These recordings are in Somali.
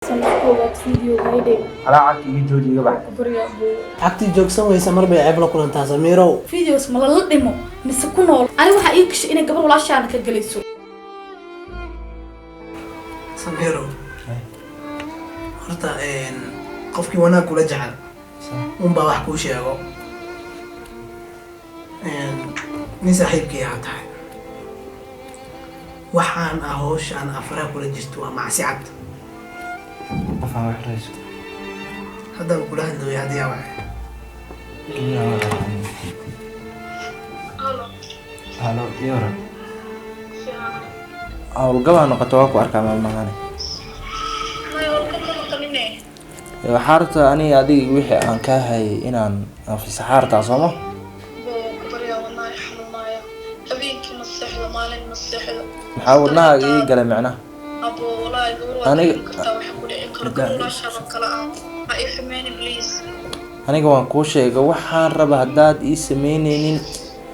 على عكي جوجي قبح عكتي جوكسن ويسا مربي عيب لكم انتا سميرو فيديوس ما لا dhimo mise ku nool ani waxa ii gashay inay gabar walaashaana ka galayso سميرو horta qofkii wanaag kula jecel unbaa wax kuu sheego nin saaxiibkii aad tahay waxaan hawshaan afraha kula jirto waa macsi cad أفهم وحريش haddaan kula hadlayo haddii aa waay هلو يورا howlgabaa noqoto waa ku arkaa maalmahani waxaa rabta aniga adiga wixii aan kaa hayay inaan anfisaxaartaa sooma maxaa wadnahaaga ii galay micnaha aniga waan kuu sheegay waxaan raba haddaad ii sameyneynin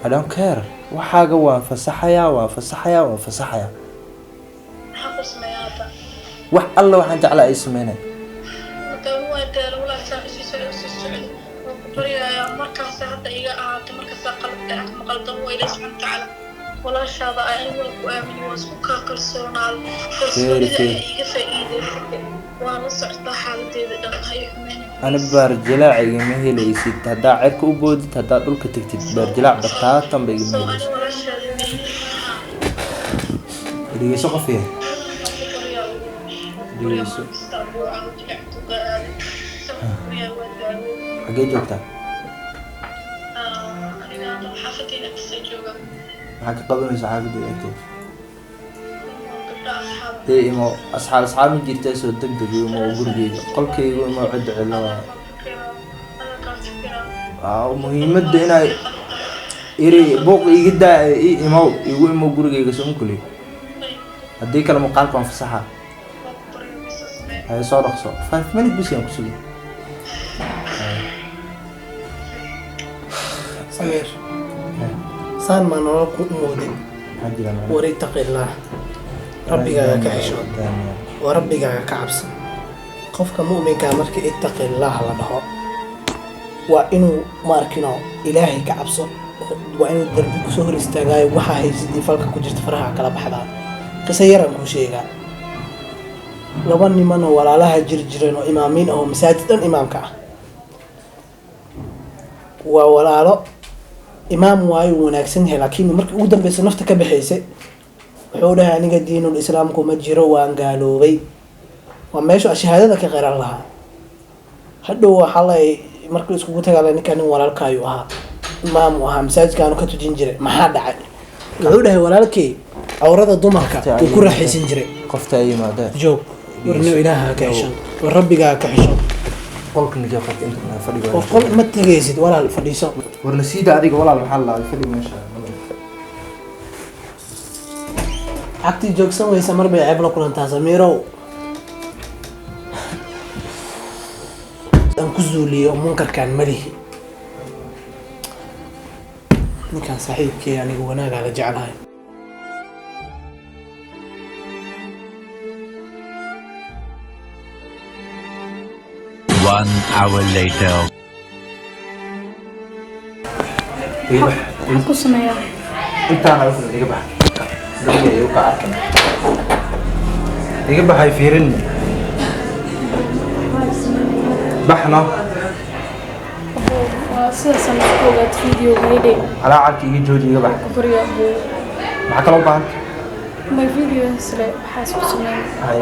I don't care waxaaga waan fasaxayaa wax alla waxaan jeclaa ii sameynay أنا برجلع جمهي ليسيت هدا عرك وبودت هدا دول كتكتب برجلع بتاعتهم بجمهي اللي يسوق فيه اللي يسوق حاجة جوكتا حاجة قبل ما يسحب دلوقتي إيه ما أصحاب من جيت أسود دقدق وما وجودي قل كي وما عد على مهمة هنا يري بوق يجدا إيه ما يقول ما وجودي يقسم كله هديك المقال كان في الصحة هاي صار خصو 5 minutes بس يوم كسولي سمير سان ما نروح مودين وريتق الله ربك كحشود وربك كعبس قفك مؤمن كامرك اتق الله لده وإنه ماركنا إلهي كعبسه وإنه دربك سهر استجاي وحا هيزدي فلك كجرت فرها كلا بحدا قصيرا كل شيء لبني من ولا لها جرجرين وإمامين أو مساجد إمامك ولا لا إمام واي وناكسنه لكن مرك ودم بس نفتك بحيسه وحولها أنك دين الإسلام كما جروا وان قالوا بي وما يشوى شهادتك غير الله هدو حالي مرك اسكوتك على أنك أنه ولا الكايوها إمام وها مساجد كانوا كتو جنجري ما حد عاد وحولها ولا لكي أورد الضمرك وكل حي سنجري قفت أي مادة جو ورنو إلهها كعشان والربك كعشان قولك إنك جافت أنت من الفريق وقل ما تجيزد ولا الفريسان ورنسيد هذيك ولا المحل الفريق ما شاء الله عكتي جوكسن ويسا مربي عيب لكم انتا سميرو انكزو لي ومنكر كان مليه كان صحيح كي يعني وناق على جعلها One hour later. ku sameeyaa أنت أنا أقول لك بحر دقيقة يوقع أركنا دقيقة بحر يفيرني بحنا sidaas aan ku ogaad videoga على عكي جوجي قبح bariga buu معك لو بانك ma videos le waxaas ku sameeyaa هاي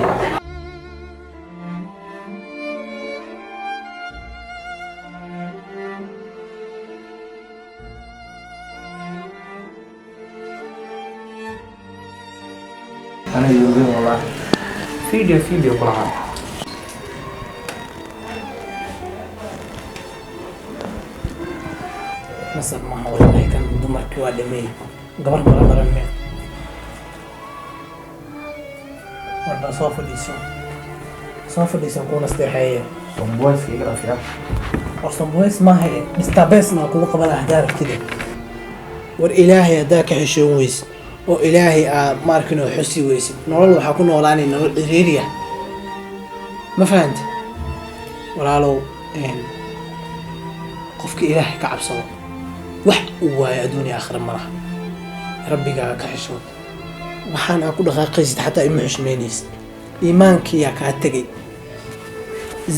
أنا يومين والله فيديو كلها مثلا ما هو والله كان دمرك والمي قبر مرة مرمي ولا صوف ليسون كون استحياء صنبوات في إقرأ فيها وصنبويس ما هي مستعبسنا كل قبل أهدار كده والإلهي ذاك حشون ويس وإلهي ماركنو حسي ويس نقول له حكون ولاني نريريا ma fahante walaalow qofka ilaahay ka cabsado wax uu waayo adduun iyo aakhira ma laha rabbigaaga ka xishood waxaan aa ku dhaqaaqaysid xataa ima xushmaynaysid iimaankiyaa kaa tegay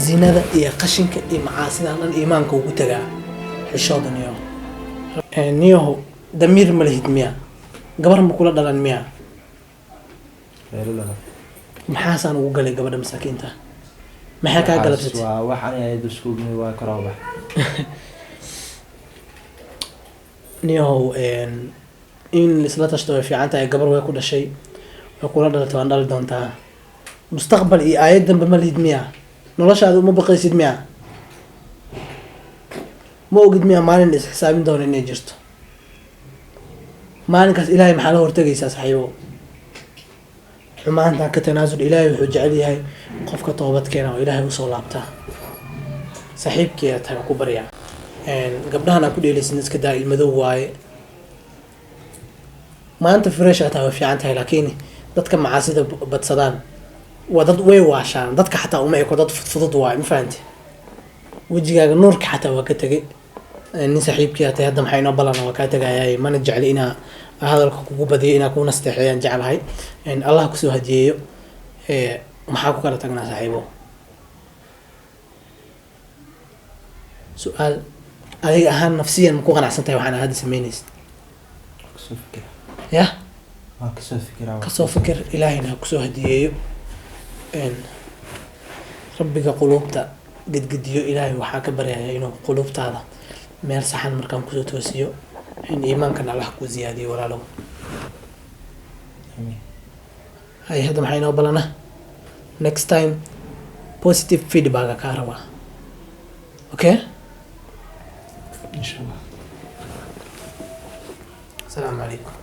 zinada iyo qashinka iyo macaasidan dhan iimaanka ugu tagaa xishooda niyaho niyaho damiir ma lihid miya gabar ma kula dhalan miya maxaasaan ugu galay gabadha masaakiinta maxay kaa galabsatay waa waxaan ahayd iskuugni waa karooba niyahow in isla tashto way fiican tahay gabar way ku dhashay way kula dhalatay waan dhali doontaa mustaqbal iyo aayad dambe ma lihid miya noloshaada uma baqaysid miya ma ogid miya maalin is xisaabin doono inay jirto maalinkaas ilaahay maxaa la hortagaysaa saxiibo xumaantan ka tanaasul ilaahay wuxuu jecel yahay qofka toobad keena oo ilaahay usoo laabtaa saaxiibkeeda tahay ku baryaa gabdhahan aan ku dheelaysin iska daa ilmadow waaye maanta fresh aa tahay way fiican tahay laakiin dadka macaasida badsadaan waa dad way waashaan dadka xataa uma eko dad fudfudud waaye ma fahanti wejigaaga nuurka xataa waa ka tegay nin saaxiibkii tahay hadda maxay inoo ballan waa kaa tagayaay mana jecli inaa hadalka kugu badiyo inaa ku nasteexeeyaan jeclahay allah kusoo hadiyeeyo maxaa ku kala tagnaa saaxiibo su-aal adiga ahaan nafsiyan ma ku qanacsan tahay waxaan hadda sameynaysid yah kasoo fikir ilaahayna ha kusoo hadiyeeyo rabbiga quluubta gedgediyo ilaahay waxaa ka baryaya inuu quluubtaada meel saxan markaan kusoo toosiyo in iimaankan allah ku ziyaadiyo walaalow hay hadda maxaa inoo balana next time positive feedbacka kaa rabaa okay inshallah asalaamu calaykum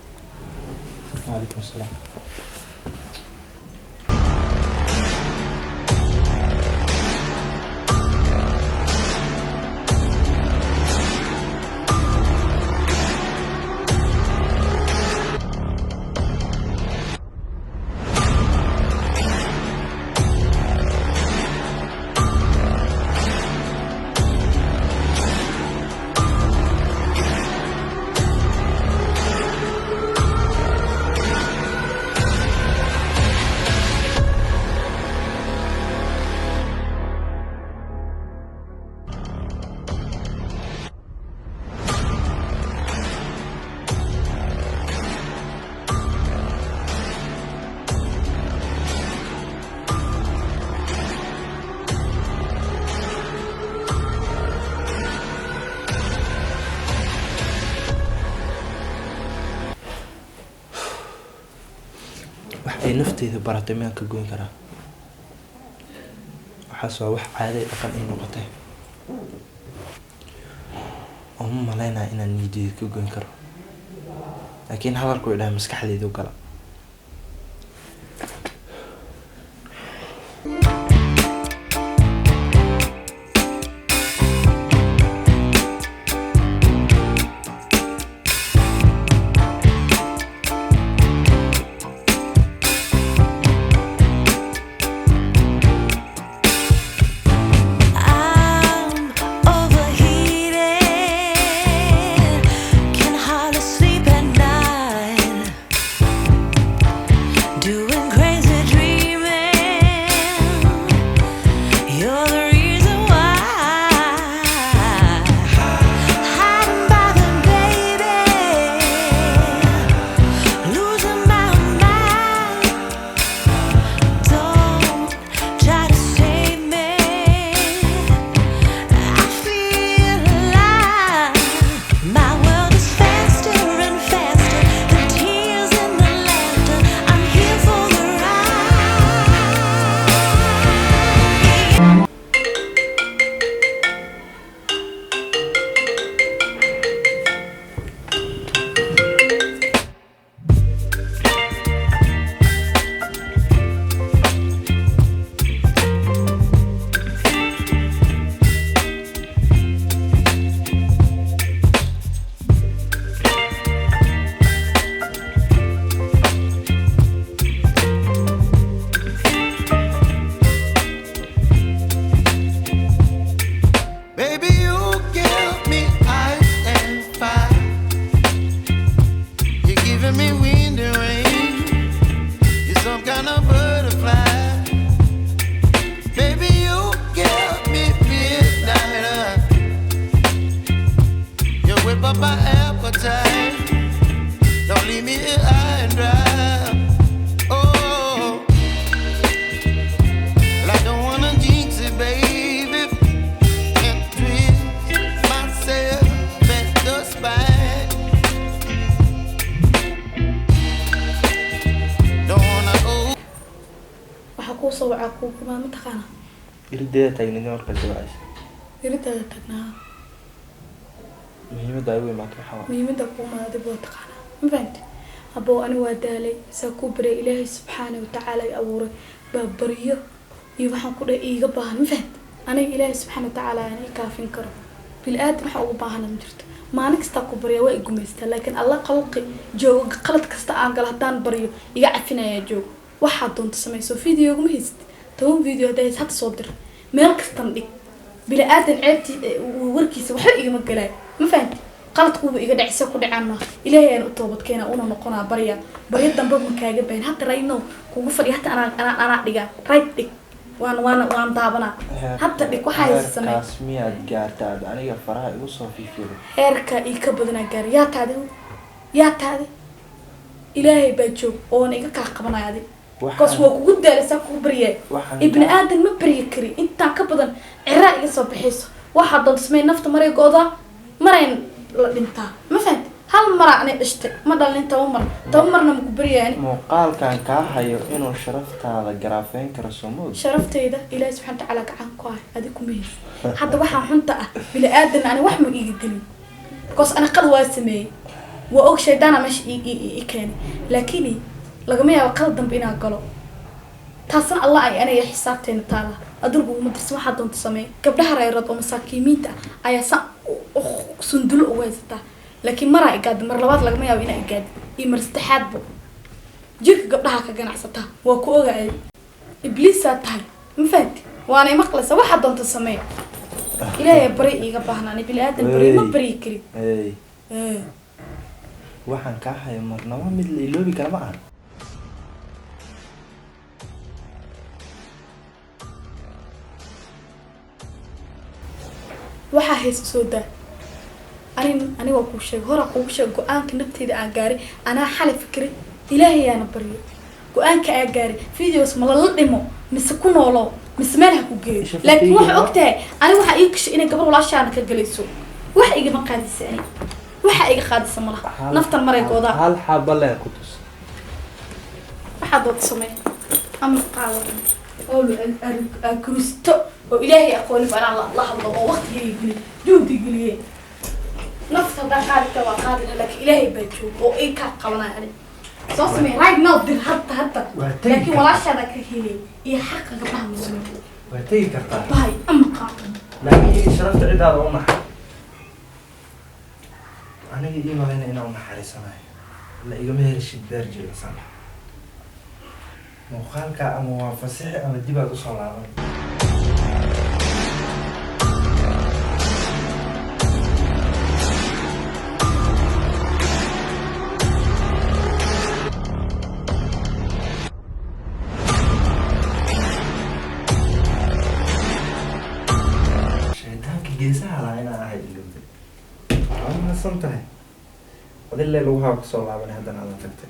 وعليكم السلام ay nafteyda baratay miyaan ka goyn karaa waxaas waa wax caaday dhaqan ay noqotay uma malaynaya inaan niyadeeda ka goyn karo laakiin hadalku way dhahay maskaxdeyda u gala taqaana irideeda taagnidin markaa jawacaysa iridaada tagnaa muhiimadda ay u imaato waxaa waa muhiimadda kuuma adiga waa taqaanaa ma fahamti aboo ani waa daalay saa ku baray ilaahay subxaana watacaala i abuuray baa baryo iyo waxaan ku dhahay iiga baahan ma fahamti aniga ilaahay subxaana watacaala aan i kaafin karo bil-aadam waxa ugu baahana ma jirto maalin kastaa ku baryaa waa i gumaystaa laakiin alla qalqi joogo qalad kasta aan galo haddaan baryo iga cafinayaa joogo waxaad doonta samayso videoguma haysid 10 video hadday hays hadda soo dir meel kastan dhig bili-aadan ceebtii warkiisa waxba igama galaayo ma fahamti qaladkuuba iga dhacisa ku dhacaana ilaahay aan u toobadkeena una noqonaa barya dambe ma kaaga bayn hadda rayno kugu fadhiya hata anaa dhigaa right dhig waan daabanaa hadda dhig waxaa haysa samey kaas miyaad gaartaad aniga faraha igu soo fiifido heerka ii ka badanaa gaari yaa taade ilaahay baa joog oona iga kaa qabanaya adig kaas waa kugu daalaysaa kugu baryaay ibni aadan ma baryi kari intaan ka badan ciraa iga soo bixayso waxaa doonta samey nafta maray go-daa marayn la dhintaa ma fahamti hal maraa anay dhashtay ma dhalin 10 marna maku baryaani muuqaalkan kaa hayo inuu sharaftaada garaafeyn karo soomood sharaftayda ilaahay subxaana watacaala gacan ku hay adig kuma haysa hadda waxaa xunta ah bili aadan ani wax ma iiga gelin kaas ana qad waa sameeyey waa og shaydaana meesha i keenay laakiin lagama yaabo qalad dambe inaan galo taasna allah ay aniga xisaabteena taala adulku uma dirsan waxaa doonta sameey gabdhaha reerad oo masaakiimiinta ayaa sa sundulo ugu haysataa laakiin maraa igaadi mar labaad lagama yaabo inaa igaadi iyo mar saddexaadba jirka gabdhaha ka ganacsataa waa ku ogaayay ibliisaa tahay ma fahamti waana imaqlaysa waxaa doonta sameey ilaahay bari iiga baahnaan bili-aadan bari ma baryi kari waxaan kaa hayo marnaba mid la iloobi kara ma aha waxaa haysa soo daa aniga waa kuu sheegay horaa kugu sheegay go-aanka nafteyda aan gaaray anaa xalay fikiray ilaahayaana baryo go-aanka aan gaaray videos ma lala dhimo mise ku noolo mise meel ha ku geeyo laakiin waxaa og tahay aniga waxaa ii gashay inay gabar walaashaana ka galayso wax igama qaadisa ani waxa iga qaadisa malaha naftan maray goodaa hal xaba leen ku tus waxaa dood samey ama qaado oo akristo oo ilaahay aqooni baan la hadlo oo waqtigay geli juhdi geliyay nafta qaadka waa qaadina laakiin ilaahay baa joogo oo ay ka qabanaya ani soo samey right now dir hadda laakiin walaashaada ka helay iyo xaqqa gabdhaha muslimiinta waa tegi kartaa bay ama qaado laakiin sharafta cidaada u naxay aniga ii malayna inaan naxariisanayo la igama helishid beer jilicsan muuqaalka ama waa fasixi ama dib aad usoo laaban shaydaanka geesaha lahaa inaan ahay ilowday waa nasan tahay adile lagu haa kusoo laabanay haddana adan tagtay